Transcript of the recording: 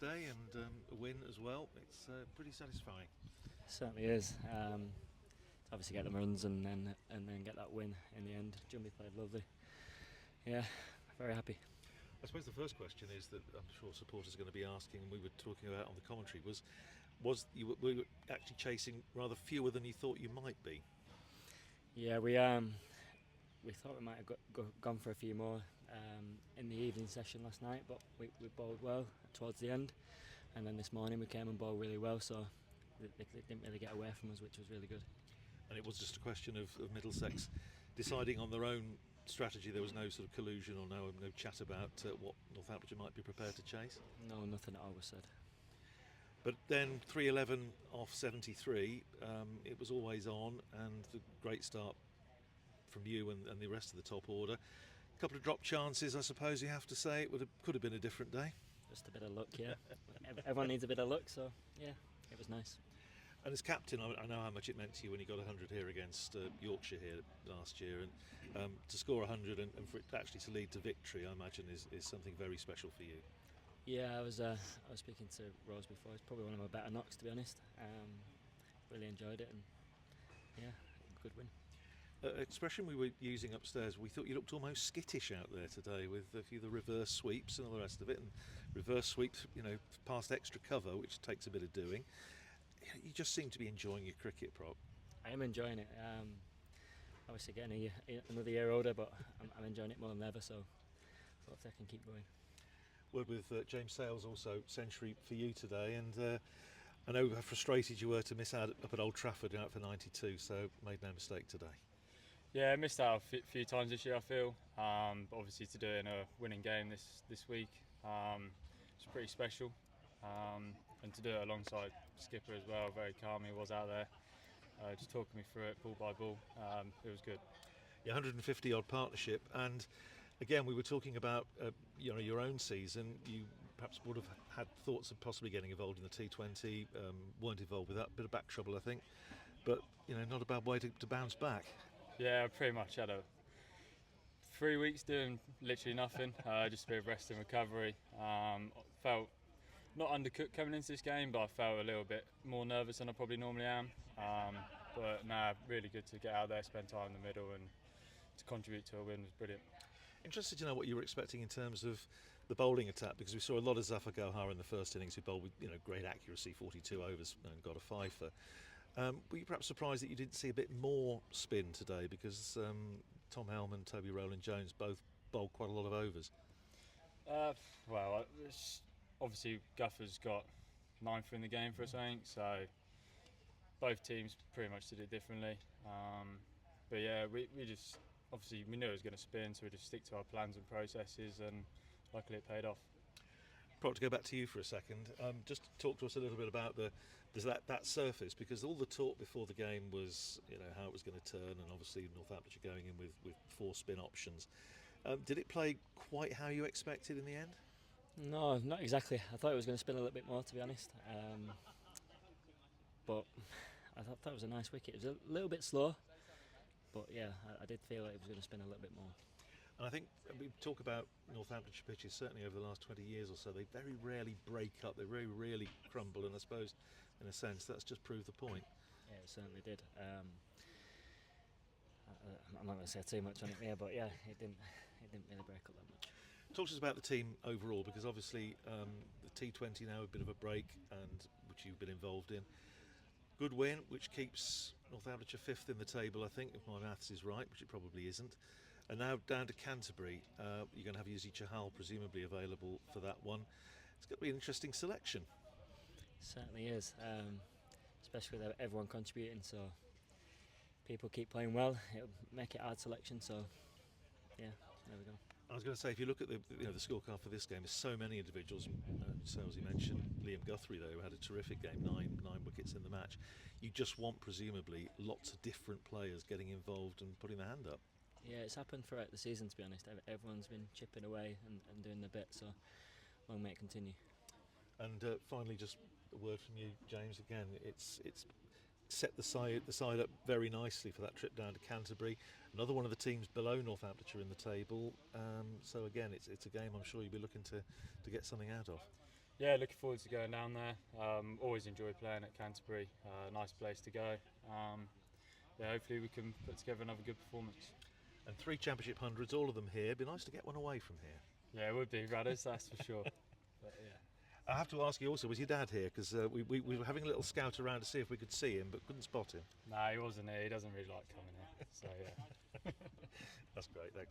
day and a win as well. It's pretty satisfying. It certainly is. To obviously get the runs and then get that win in the end. Jumby played lovely. Yeah, very happy. I suppose the first question is that I'm sure supporters are going to be asking, and we were talking about on the commentary, was we were actually chasing rather fewer than you thought you might be? Yeah, we thought we might have gone for a few more in the evening session last night, but we bowled well towards the end, and then this morning we came and bowled really well, so they didn't really get away from us, which was really good. And it was just a question of Middlesex deciding on their own strategy. There was no sort of collusion or no chat about what Northamptonshire might be prepared to chase? No, nothing at all was said. But then 311 off 73, it was always on, and the great start from you and the rest of the top order. A couple of drop chances, I suppose you have to say. It could have been a different day. Just a bit of luck, yeah. Everyone needs a bit of luck, so yeah, it was nice. And as captain, I know how much it meant to you when you got 100 here against Yorkshire here last year, and to score 100 and for it actually to lead to victory, I imagine is something very special for you. Yeah, I was speaking to Rose before. It's probably one of my better knocks, to be honest. Really enjoyed it, and yeah, good win. Expression we were using upstairs, we thought you looked almost skittish out there today with a few of the reverse sweeps and all the rest of it, and reverse sweeps, past extra cover, which takes a bit of doing. You just seem to be enjoying your cricket, Prop. I am enjoying it. Obviously getting another year older, but I'm enjoying it more than ever, so hopefully I can keep going. Word with James Sales, also century for you today, and I know how frustrated you were to miss out up at Old Trafford out for 92, so made no mistake today. Yeah, I missed out a few times this year, I feel, but obviously to do it in a winning game this week, it's pretty special. And to do it alongside Skipper as well, very calm he was out there, just talking me through it ball by ball. It was good. Yeah, 150 odd partnership, and again we were talking about your own season. You perhaps would have had thoughts of possibly getting involved in the T20, weren't involved with that, bit of back trouble I think, but not a bad way to bounce back. Yeah, I pretty much had 3 weeks doing literally nothing, just a bit of rest and recovery. Felt not undercooked coming into this game, but I felt a little bit more nervous than I probably normally am. But really good to get out there, spend time in the middle, and to contribute to a win was brilliant. Interested to know what you were expecting in terms of the bowling attack, because we saw a lot of Zafar Gohar in the first innings who bowled with great accuracy, 42 overs and got a fifer. Were you perhaps surprised that you didn't see a bit more spin today, because Tom Helm and Toby Rowland-Jones both bowled quite a lot of overs? Obviously Guffer's got 9th in the game for us, I think, so both teams pretty much did it differently. But yeah, we just obviously we knew it was going to spin, so we just stick to our plans and processes, and luckily it paid off. Procter, to go back to you for a second, just talk to us a little bit about that surface, because all the talk before the game was how it was going to turn, and obviously Northamptonshire going in with 4 spin options. Did it play quite how you expected in the end? No, not exactly. I thought it was going to spin a little bit more, to be honest. But I thought that was a nice wicket. It was a little bit slow, but yeah, I did feel like it was going to spin a little bit more. And I think we talk about Northamptonshire pitches, certainly over the last 20 years or so, they very rarely break up, they very rarely crumble, and I suppose, in a sense, that's just proved the point. Yeah, it certainly did. I'm not going to say too much on it here, but yeah, it didn't really break up that much. Talk to us about the team overall, because obviously the T20 now a bit of a break, and which you've been involved in. Good win, which keeps Northamptonshire 5th in the table, I think, if my maths is right, which it probably isn't. And now down to Canterbury, you're going to have Yuzi Chahal presumably available for that one. It's going to be an interesting selection. It certainly is, especially with everyone contributing, so people keep playing well, it'll make it a hard selection, so yeah, there we go. I was going to say, if you look at the scorecard for this game, there's so many individuals. So as you mentioned, Liam Guthrie, though, who had a terrific game, nine wickets in the match. You just want, presumably, lots of different players getting involved and putting their hand up. Yeah, it's happened throughout the season, to be honest. Everyone's been chipping away and doing their bit, so long may it continue. And finally, just a word from you, James. Again, it's set the side up very nicely for that trip down to Canterbury. Another one of the teams below Northamptonshire in the table. So again, it's a game I'm sure you'll be looking to get something out of. Yeah, looking forward to going down there. Always enjoy playing at Canterbury. Nice place to go. Yeah, hopefully we can put together another good performance. And 3 Championship hundreds, all of them here. It'd be nice to get one away from here. Yeah, it would be Radders, that's for sure. But yeah. I have to ask you also, was your dad here? Because we were having a little scout around to see if we could see him, but couldn't spot him. No, he wasn't here. He doesn't really like coming here. So yeah. That's great, thanks.